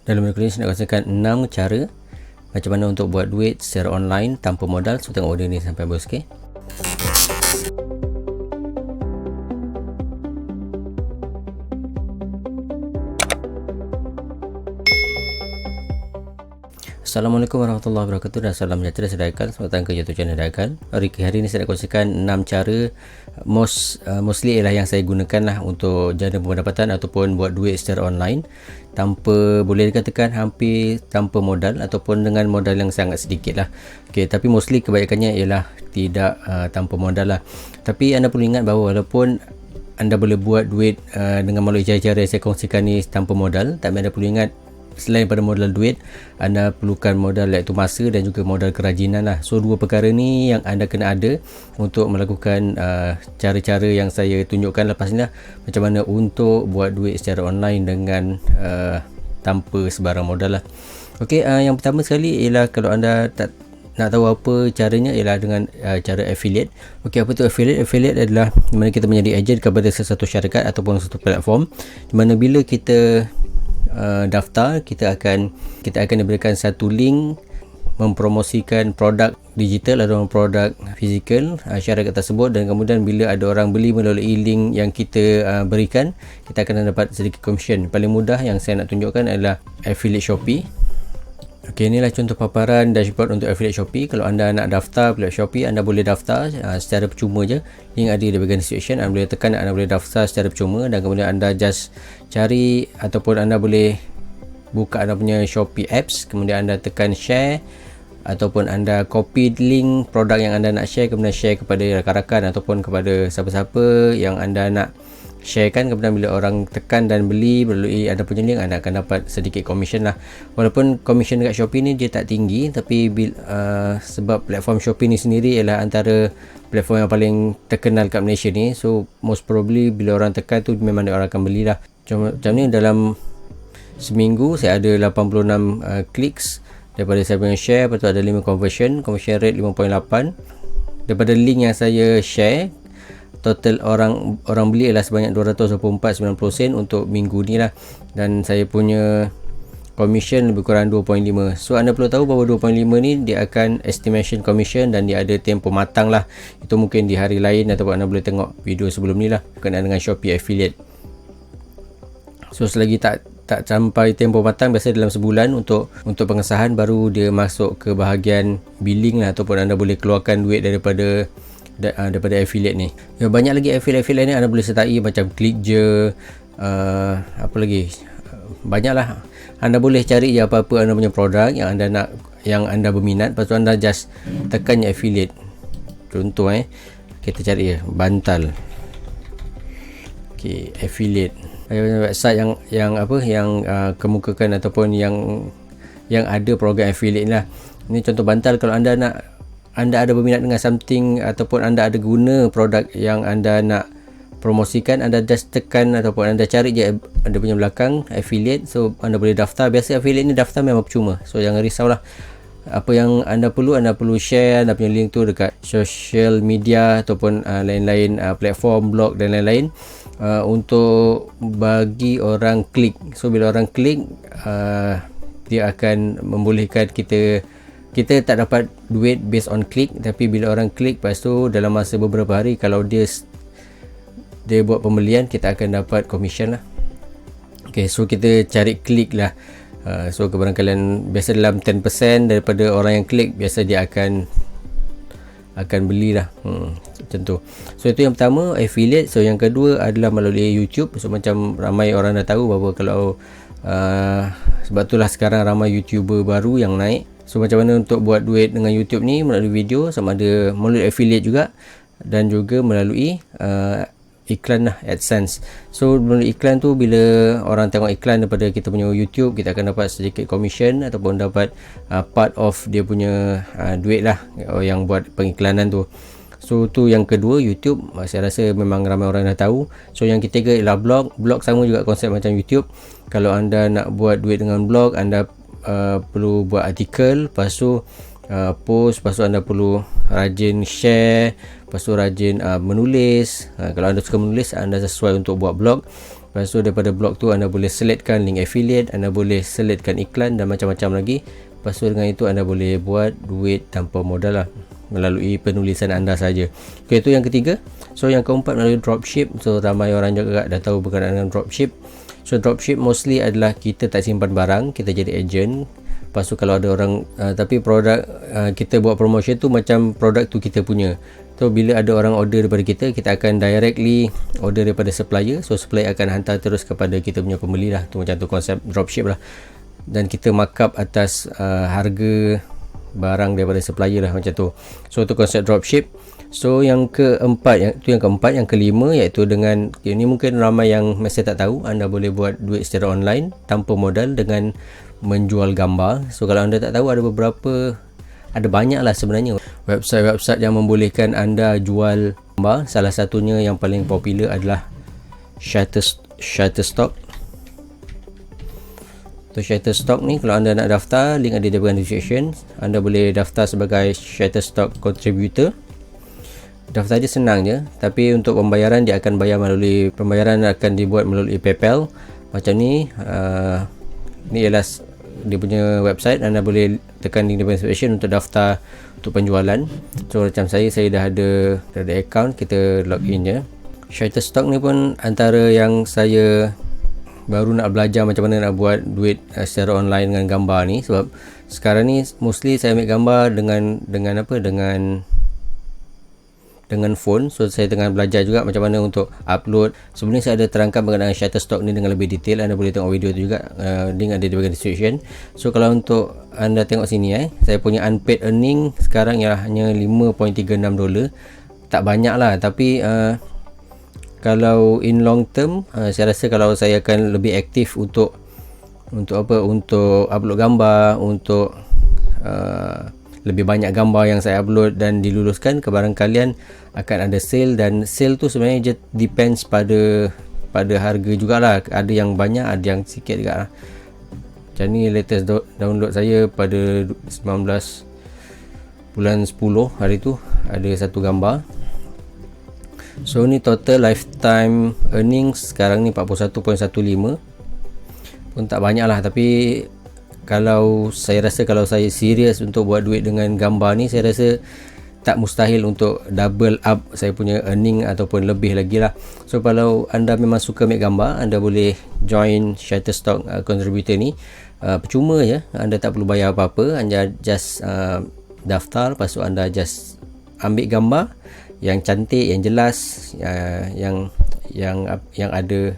Dalam video ini saya nak kongsikan 6 cara macam mana untuk buat duit secara online tanpa modal. So tengok video ni sampai habis, okey. Assalamualaikum warahmatullahi wabarakatuh dan salam sejahtera saudara Haikal. Selamat datang ke YouTube channel Haikal. Hari ni saya nak kongsikan 6 cara mostly ialah yang saya gunakan lah untuk jana pendapatan ataupun buat duit secara online tanpa, boleh dikatakan hampir tanpa modal ataupun dengan modal yang sangat sedikit lah. Okay, tapi mostly kebanyakannya ialah tidak tanpa modal lah. Tapi anda perlu ingat bahawa walaupun anda boleh buat duit dengan melalui cara-cara yang saya kongsikan ni tanpa modal, tapi anda perlu ingat selain daripada modal duit, anda perlukan modal iaitu masa dan juga modal kerajinan lah. So dua perkara ni yang anda kena ada untuk melakukan cara-cara yang saya tunjukkan lepas ni lah, macam mana untuk buat duit secara online dengan tanpa sebarang modal lah. Okey, yang pertama sekali ialah kalau anda tak nak tahu apa caranya, ialah dengan cara affiliate. Okey, apa tu affiliate? Affiliate adalah di mana kita menjadi ejen kepada sesuatu syarikat ataupun sesuatu platform, di mana bila kita daftar, kita akan diberikan satu link mempromosikan produk digital atau produk fizikal syarikat tersebut, dan kemudian bila ada orang beli melalui link yang kita berikan, kita akan dapat sedikit komisen. Paling mudah yang saya nak tunjukkan adalah affiliate Shopee. Okey, inilah contoh paparan dashboard untuk affiliate Shopee. Kalau anda nak daftar affiliate Shopee, anda boleh daftar secara percuma je. Link ada di bahagian description. Anda boleh tekan, anda boleh daftar secara percuma, dan kemudian anda just cari ataupun anda boleh buka anda punya Shopee apps, kemudian anda tekan share ataupun anda copy link produk yang anda nak share, kemudian share kepada rakan-rakan ataupun kepada siapa-siapa yang anda nak sharekan. Kemudian bila orang tekan dan beli melalui anda punya link, anda akan dapat sedikit komisen lah. Walaupun komisen dekat Shopee ni dia tak tinggi, tapi sebab platform Shopee ni sendiri ialah antara platform yang paling terkenal kat Malaysia ni, so most probably bila orang tekan tu memang dia orang akan belilah. Macam ni dalam seminggu saya ada 86 clicks daripada saya punya share. Lepas tu ada 5 conversion rate 5.8 daripada link yang saya share. Total orang beli adalah sebanyak 224.90 sen untuk minggu ni lah, dan saya punya commission lebih kurang 2.5. So anda perlu tahu bahawa 2.5 ni dia akan estimation commission dan dia ada tempoh matang lah. Itu mungkin di hari lain ataupun anda boleh tengok video sebelum ni lah berkenaan dengan Shopee affiliate. So selagi tak sampai tempoh matang, biasa dalam sebulan untuk pengesahan, baru dia masuk ke bahagian billing lah, ataupun anda boleh keluarkan duit daripada affiliate ni. Ya, banyak lagi affiliate ni anda boleh sertai, macam klik je, apa lagi, banyaklah. Anda boleh cari je apa-apa anda punya produk yang anda nak, yang anda berminat, lepas tu anda just tekan je affiliate. Contoh kita cari je bantal. Okey, affiliate website yang kemukakan ataupun yang ada program affiliate lah. Ini contoh bantal. Kalau anda ada berminat dengan something ataupun anda ada guna produk yang anda nak promosikan, anda just tekan ataupun anda cari je ada punya belakang affiliate. So anda boleh daftar. Biasa affiliate ni daftar memang percuma, so jangan risaulah. Apa yang anda perlu share anda punya link tu dekat social media ataupun lain-lain platform, blog dan lain-lain, untuk bagi orang klik. So bila orang klik, dia akan membolehkan kita tak dapat duit based on klik, tapi bila orang klik, lepas tu dalam masa beberapa hari, kalau dia buat pembelian, kita akan dapat commission lah. Okay, so kita cari klik lah. So kebarangkalian biasa dalam 10% daripada orang yang klik, biasa dia akan belilah. Macam tu. So itu yang pertama, affiliate. So yang kedua adalah melalui YouTube. So macam ramai orang dah tahu bahawa kalau sebab itulah sekarang ramai YouTuber baru yang naik. So macam mana untuk buat duit dengan YouTube ni melalui video, sama ada melalui affiliate juga dan juga melalui iklan lah, AdSense. So melalui iklan tu, bila orang tengok iklan daripada kita punya YouTube, kita akan dapat sedikit commission ataupun dapat part of dia punya duit lah yang buat pengiklanan tu. So tu yang kedua, YouTube. Saya rasa memang ramai orang dah tahu. So yang ketiga ialah blog. Blog sama juga konsep macam YouTube. Kalau anda nak buat duit dengan blog, anda perlu buat artikel, lepas tu post, lepas tu anda perlu rajin share, lepas tu rajin menulis. Kalau anda suka menulis, anda sesuai untuk buat blog. Lepas tu daripada blog tu anda boleh selectkan link affiliate, anda boleh selectkan iklan dan macam-macam lagi. Lepas tu dengan itu anda boleh buat duit tanpa modal lah, melalui penulisan anda saja. Okay, itu yang ketiga. So yang keempat melalui dropship. So ramai orang juga dah tahu berkenaan dengan dropship. So dropship mostly adalah kita tak simpan barang, kita jadi agent. Lepas tu kalau ada orang tapi produk kita buat promotion tu macam produk tu kita punya. So bila ada orang order daripada kita, kita akan directly order daripada supplier. So supplier akan hantar terus kepada kita punya pembeli lah. Tu macam tu konsep dropship lah. Dan kita markup atas harga barang daripada supplier lah, macam tu. So tu konsep dropship. So yang keempat, yang kelima, iaitu dengan ini mungkin ramai yang masih tak tahu, anda boleh buat duit secara online tanpa modal dengan menjual gambar. So kalau anda tak tahu, ada banyak lah sebenarnya website-website yang membolehkan anda jual gambar. Salah satunya yang paling popular adalah Shutterstock. So Shutterstock ni kalau anda nak daftar, link ada di bahagian description. Anda boleh daftar sebagai Shutterstock contributor. Daftar dia senang je, tapi untuk pembayaran dia akan pembayaran akan dibuat melalui PayPal. Macam ni, ni ialah dia punya website. Anda boleh tekan link di description untuk daftar untuk penjualan. So macam saya dah ada account, kita login je. Shutterstock ni pun antara yang saya baru nak belajar macam mana nak buat duit secara online dengan gambar ni. Sebab sekarang ni mostly saya ambil gambar dengan phone. So saya tengah belajar juga macam mana untuk upload. Sebenarnya saya ada terangkan mengenai Shutterstock ni dengan lebih detail. Anda boleh tengok video tu juga, link ada di bahagian description. So kalau untuk anda tengok sini, saya punya unpaid earning sekarang ialah hanya $5.36. Tak banyak lah, tapi kalau in long term, saya rasa kalau saya akan lebih aktif untuk upload gambar, untuk lebih banyak gambar yang saya upload dan diluluskan, kebarang kalian akan ada sale. Dan sale tu sebenarnya just depends pada harga jugalah. Ada yang banyak, ada yang sikit juga lah. Macam ni latest download saya pada 19 bulan 10 hari tu, ada satu gambar. So ni total lifetime earnings sekarang ni 41.15. Pun tak banyak lah, tapi saya rasa kalau saya serius untuk buat duit dengan gambar ni, saya rasa tak mustahil untuk double up saya punya earning ataupun lebih lagi lah. So kalau anda memang suka ambil gambar, anda boleh join Shutterstock contributor ni. Percuma je, anda tak perlu bayar apa-apa. Anda just daftar, lepas tu anda just ambil gambar yang cantik, yang jelas, yang ada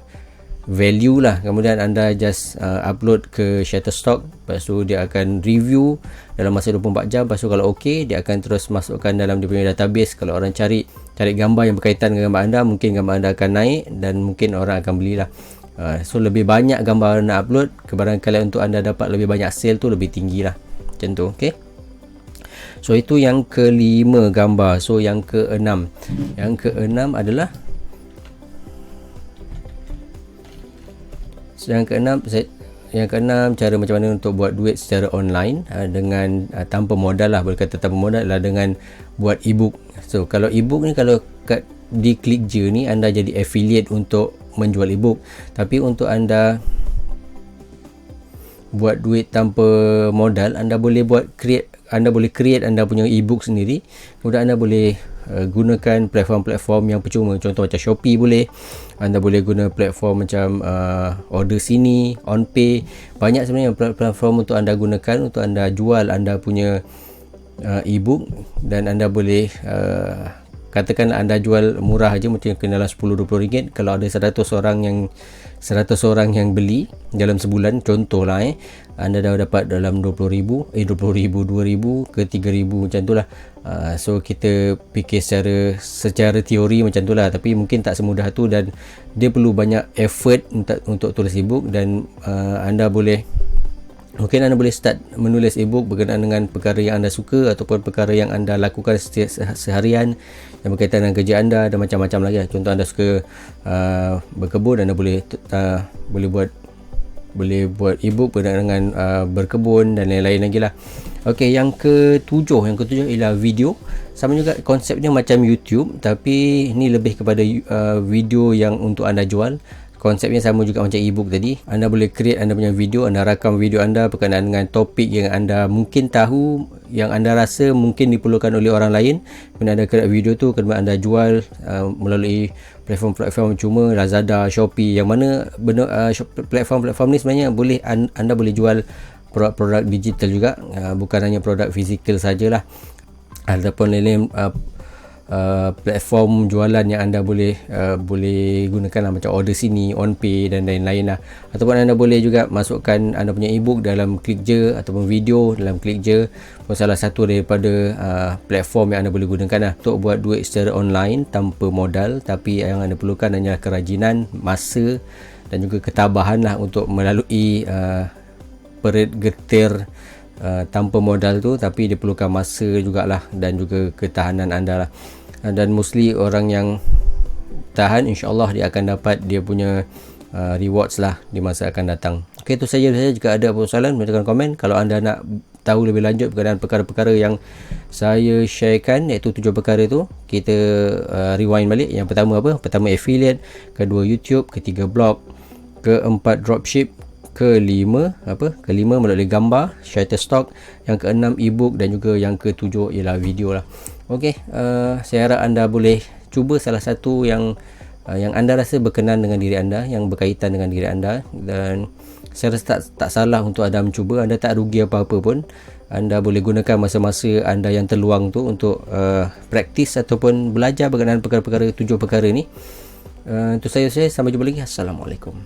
value lah. Kemudian anda just upload ke Shutterstock. Lepas tu dia akan review dalam masa 24 jam. Lepas tu kalau ok, dia akan terus masukkan dalam dia punya database. Kalau orang cari gambar yang berkaitan dengan gambar anda, mungkin gambar anda akan naik dan mungkin orang akan belilah. So lebih banyak gambar nak upload, kebarang kalian untuk anda dapat lebih banyak sale tu lebih tinggi lah. Macam tu, ok. So itu yang kelima, gambar. So yang keenam adalah yang keenam cara macam mana untuk buat duit secara online dengan tanpa modal lah. Boleh kata tanpa modal adalah dengan buat ebook. So kalau ebook ni, kalau di Clickjer ni anda jadi affiliate untuk menjual ebook. Tapi untuk anda buat duit tanpa modal, anda boleh create anda punya ebook sendiri. Kemudian anda boleh gunakan platform-platform yang percuma. Contoh macam Shopee boleh. Anda boleh guna platform macam Order Sini, OnPay. Banyak sebenarnya platform untuk anda gunakan untuk anda jual anda punya ebook. Dan anda boleh katakanlah anda jual murah aja, mungkin kenalah RM10-20. Kalau ada 100 orang yang beli dalam sebulan, contohlah anda dah dapat dalam 20,000, 2,000 ke 3,000 macam tu lah. So kita fikir secara teori macam tu lah, tapi mungkin tak semudah tu dan dia perlu banyak effort untuk tulis ebook. Dan mungkin anda boleh start menulis ebook berkenaan dengan perkara yang anda suka ataupun perkara yang anda lakukan seharian yang berkaitan dengan kerja anda dan macam-macam lagi. Contoh anda suka berkebun, anda boleh buat ebook berkenaan dengan berkebun dan lain-lain lagi lah. Okey, yang ketujuh ialah video. Sama juga konsepnya macam YouTube, tapi ni lebih kepada video yang untuk anda jual. konsepnya sama juga macam e-book tadi. Anda boleh create anda punya video, anda rakam video anda berkenaan dengan topik yang anda mungkin tahu, yang anda rasa mungkin diperlukan oleh orang lain. Kemudian anda create video tu, kemudian anda jual melalui platform-platform cuma Lazada, Shopee, yang mana platform-platform ni sebenarnya boleh anda boleh jual produk-produk digital juga, bukan hanya produk fizikal sajalah. Ataupun lain platform jualan yang anda boleh gunakan lah, macam order sini, OnPay dan lain-lain lah. Ataupun anda boleh juga masukkan anda punya e-book dalam Klikje, ataupun video dalam Klikje, salah satu daripada platform yang anda boleh gunakan lah untuk buat duit secara online tanpa modal. Tapi yang anda perlukan hanyalah kerajinan, masa dan juga ketabahan lah untuk melalui perit getir tanpa modal tu. Tapi dia perlukan masa jugalah dan juga ketahanan anda lah. Dan mostly orang yang tahan, insyaAllah dia akan dapat dia punya rewards lah di masa akan datang. Ok, itu saja. Jika ada soalan, boleh tekan komen. Kalau anda nak tahu lebih lanjut berkenaan perkara-perkara yang saya sharekan, iaitu 7 perkara tu, kita rewind balik. Yang pertama apa? Pertama affiliate, kedua YouTube, ketiga blog, keempat dropship, kelima melalui gambar, Shutterstock, yang keenam ebook, dan juga yang ketujuh ialah video lah. Okey, saya harap anda boleh cuba salah satu yang anda rasa berkenan dengan diri anda, yang berkaitan dengan diri anda, dan saya rasa tak salah untuk anda mencuba. Anda tak rugi apa-apa pun. Anda boleh gunakan masa-masa anda yang terluang tu untuk praktis ataupun belajar berkenaan perkara-perkara 7 perkara ni. Itu saya sampai jumpa lagi. Assalamualaikum.